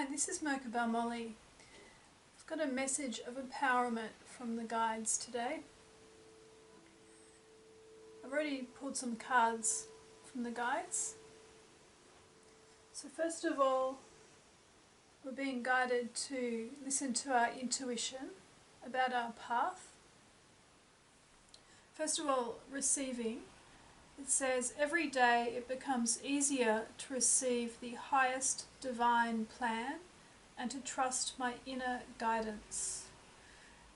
Hi, this is Merkaba Molly. I've got a message of empowerment from the guides today. I've already pulled some cards from the guides. So first of all, we're being guided to listen to our intuition about our path. First of all, receiving. It says, every day it becomes easier to receive the highest divine plan and to trust my inner guidance.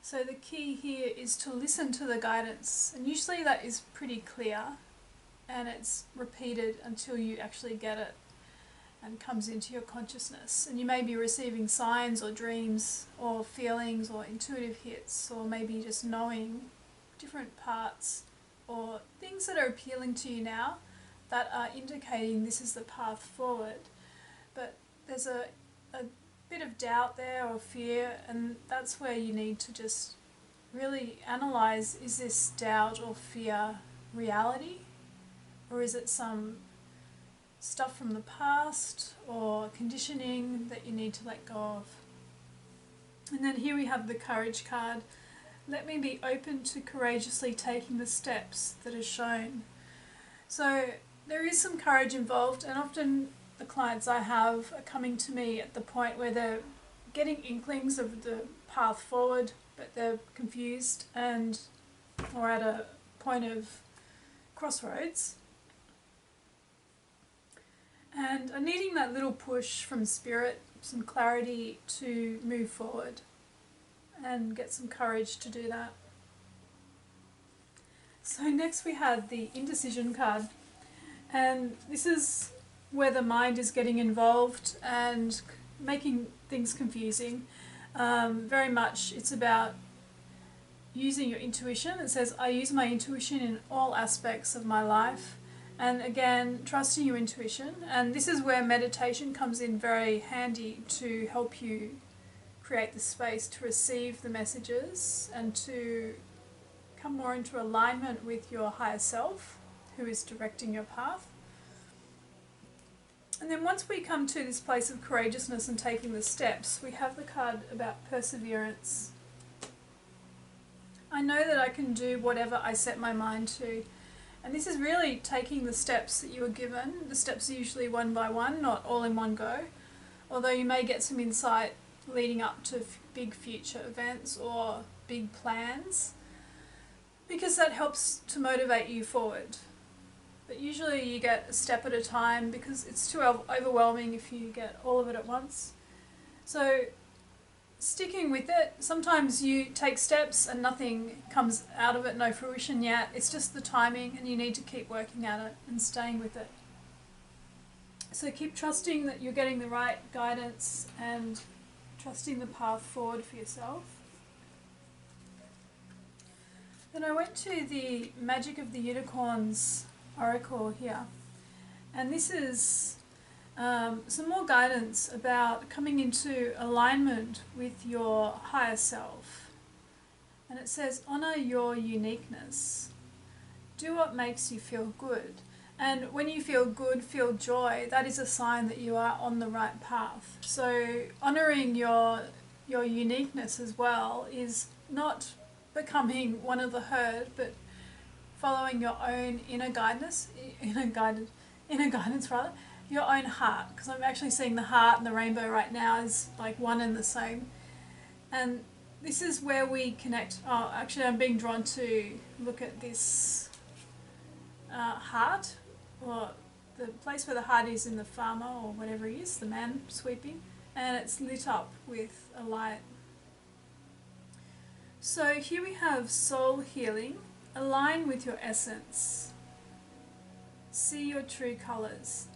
So the key here is to listen to the guidance, and usually that is pretty clear and it's repeated until you actually get it and comes into your consciousness. And you may be receiving signs or dreams or feelings or intuitive hits, or maybe just knowing different parts or things that are appealing to you now that are indicating this is the path forward. But there's a bit of doubt there or fear, and that's where you need to just really analyze, is this doubt or fear reality, or is it some stuff from the past or conditioning that you need to let go of? And then here we have the courage card. Let me be open to courageously taking the steps that are shown. So there is some courage involved, and often the clients I have are coming to me at the point where they're getting inklings of the path forward, but they're confused and or at a point of crossroads and are needing that little push from spirit, some clarity to move forward and get some courage to do that. So next we have the Indecision card, and this is where the mind is getting involved and making things confusing. Very much it's about using your intuition. It says, I use my intuition in all aspects of my life. And again, trusting your intuition. And this is where meditation comes in very handy to help you create the space to receive the messages and to come more into alignment with your higher self, who is directing your path. And then once we come to this place of courageousness and taking the steps, we have the card about perseverance. I know that I can do whatever I set my mind to. And this is really taking the steps that you were given. The steps are usually one by one, not all in one go. Although you may get some insight leading up to big future events or big plans, because that helps to motivate you forward. But usually you get a step at a time, because it's too overwhelming if you get all of it at once. So sticking with it, sometimes you take steps and nothing comes out of it, no fruition yet. It's just the timing, and you need to keep working at it and staying with it. So keep trusting that you're getting the right guidance and trusting the path forward for yourself. Then I went to the Magic of the Unicorns oracle here, and this is some more guidance about coming into alignment with your higher self. And it says, honor your uniqueness. Do what makes you feel good. And when you feel good, feel joy, that is a sign that you are on the right path. So honoring your uniqueness as well is not becoming one of the herd, but following your own inner guidance, your own heart. Because I'm actually seeing the heart and the rainbow right now is like one and the same. And this is where we connect. Oh, actually I'm being drawn to look at this heart, or the place where the heart is in the farmer or whatever he is, the man sweeping, and it's lit up with a light. So here we have soul healing. Align with your essence. See your true colours.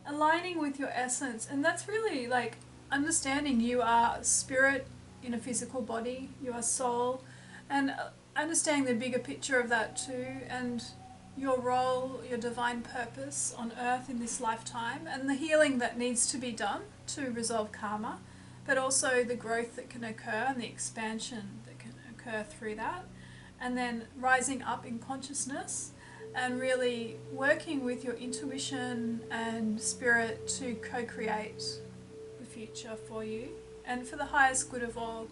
Aligning with your essence, and that's really like understanding you are spirit in a physical body, you are soul, and understanding the bigger picture of that too, and your role, your divine purpose on earth in this lifetime, and the healing that needs to be done to resolve karma, but also the growth that can occur and the expansion that can occur through that. And then rising up in consciousness and really working with your intuition and spirit to co-create the future for you and for the highest good of all,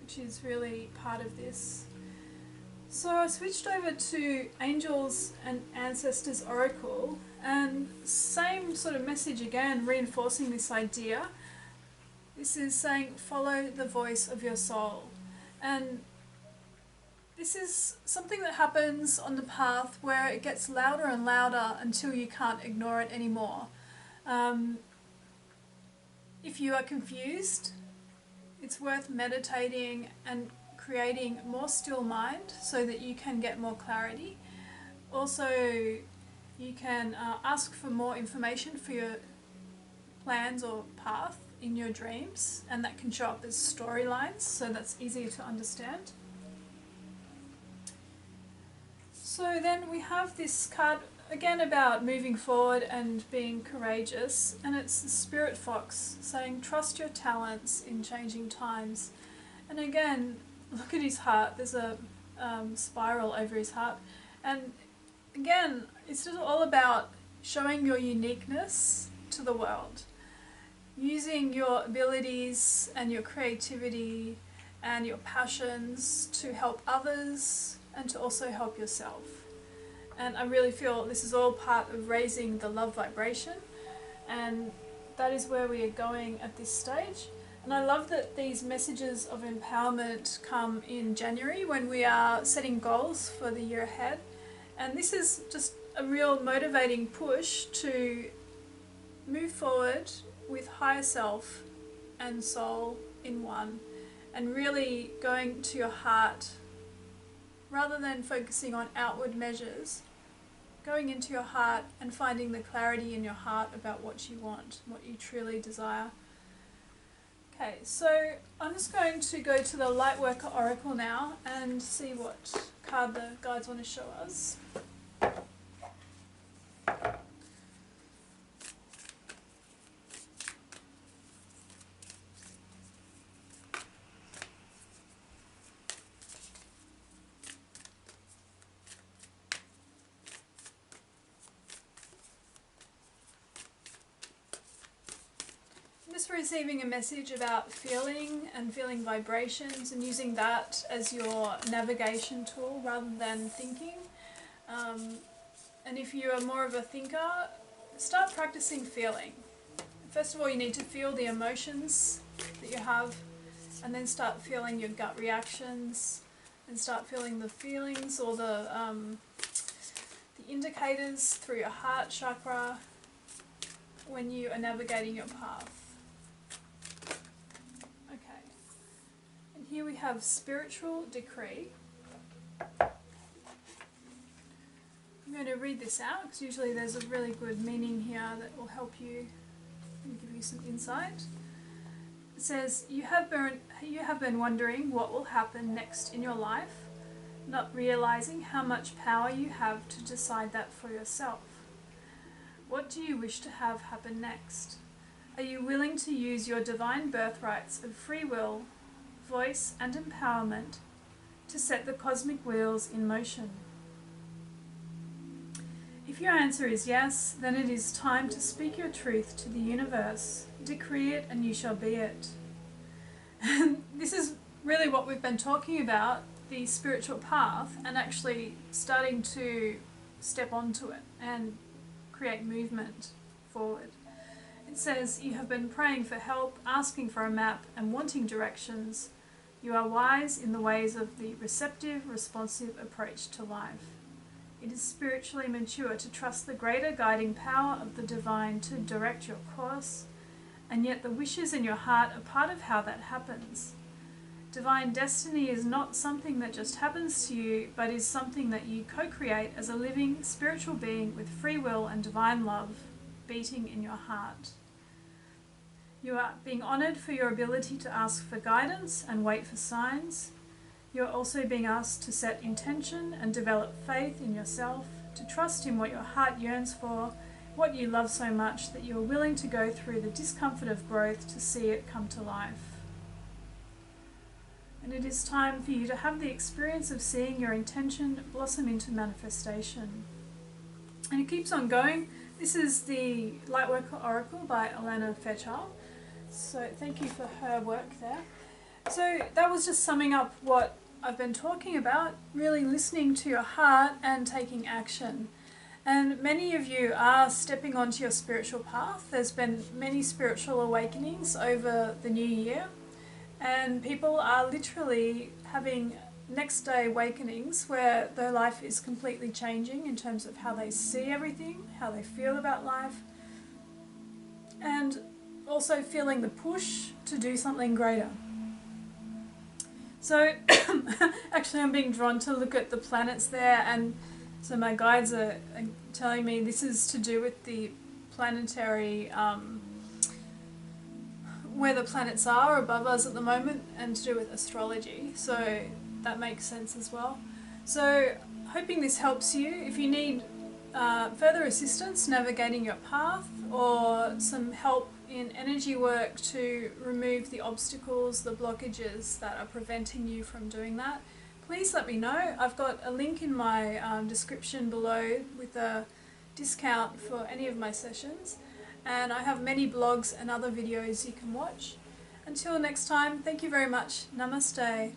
which is really part of this. So I switched over to Angels and Ancestors Oracle, and same sort of message again, reinforcing this idea. This is saying, follow the voice of your soul. And this is something that happens on the path where it gets louder and louder until you can't ignore it anymore. If you are confused, it's worth meditating and creating more still mind so that you can get more clarity. Also, you can ask for more information for your plans or path in your dreams, and that can show up as storylines, so that's easier to understand. So then we have this card again about moving forward and being courageous, and it's the Spirit Fox saying trust your talents in changing times. And again, look at his heart, there's a spiral over his heart, and again it's just all about showing your uniqueness to the world, using your abilities and your creativity and your passions to help others and to also help yourself. And I really feel this is all part of raising the love vibration, and that is where we are going at this stage. And I love that these messages of empowerment come in January when we are setting goals for the year ahead. And this is just a real motivating push to move forward with higher self and soul in one, and really going to your heart rather than focusing on outward measures, going into your heart and finding the clarity in your heart about what you want, what you truly desire. Okay, so I'm just going to go to the Lightworker Oracle now and see what card the guides want to show us. Just receiving a message about feeling and feeling vibrations and using that as your navigation tool rather than thinking. And if you are more of a thinker, start practicing feeling. First of all, you need to feel the emotions that you have, and then start feeling your gut reactions, and start feeling the feelings or the indicators through your heart chakra when you are navigating your path. Here we have Spiritual Decree. I'm going to read this out because usually there's a really good meaning here that will help you and give you some insight. It says, you have been wondering what will happen next in your life, not realizing how much power you have to decide that for yourself. What do you wish to have happen next? Are you willing to use your divine birthrights of free will, voice and empowerment to set the cosmic wheels in motion? If your answer is yes, then it is time to speak your truth to the universe. Decree it and you shall be it. And this is really what we've been talking about, the spiritual path, and actually starting to step onto it and create movement forward. It says, you have been praying for help, asking for a map, and wanting directions. You are wise in the ways of the receptive, responsive approach to life. It is spiritually mature to trust the greater guiding power of the divine to direct your course, and yet the wishes in your heart are part of how that happens. Divine destiny is not something that just happens to you, but is something that you co-create as a living spiritual being with free will and divine love beating in your heart. You are being honoured for your ability to ask for guidance and wait for signs. You are also being asked to set intention and develop faith in yourself, to trust in what your heart yearns for, what you love so much that you are willing to go through the discomfort of growth to see it come to life. And it is time for you to have the experience of seeing your intention blossom into manifestation. And it keeps on going. This is the Lightworker Oracle by Alana Fairchild. So thank you for her work there. So that was just summing up what I've been talking about, really listening to your heart and taking action. And many of you are stepping onto your spiritual path. There's been many spiritual awakenings over the new year, and people are literally having next day awakenings where their life is completely changing in terms of how they see everything, how they feel about life, and also feeling the push to do something greater. So actually I'm being drawn to look at the planets there, and so my guides are telling me this is to do with the planetary, where the planets are above us at the moment, and to do with astrology. So that makes sense as well. So hoping this helps you. If you need further assistance navigating your path, or some help in energy work to remove the obstacles, the blockages that are preventing you from doing that, please let me know. I've got a link in my description below with a discount for any of my sessions, and I have many blogs and other videos you can watch. Until next time, thank you very much. Namaste.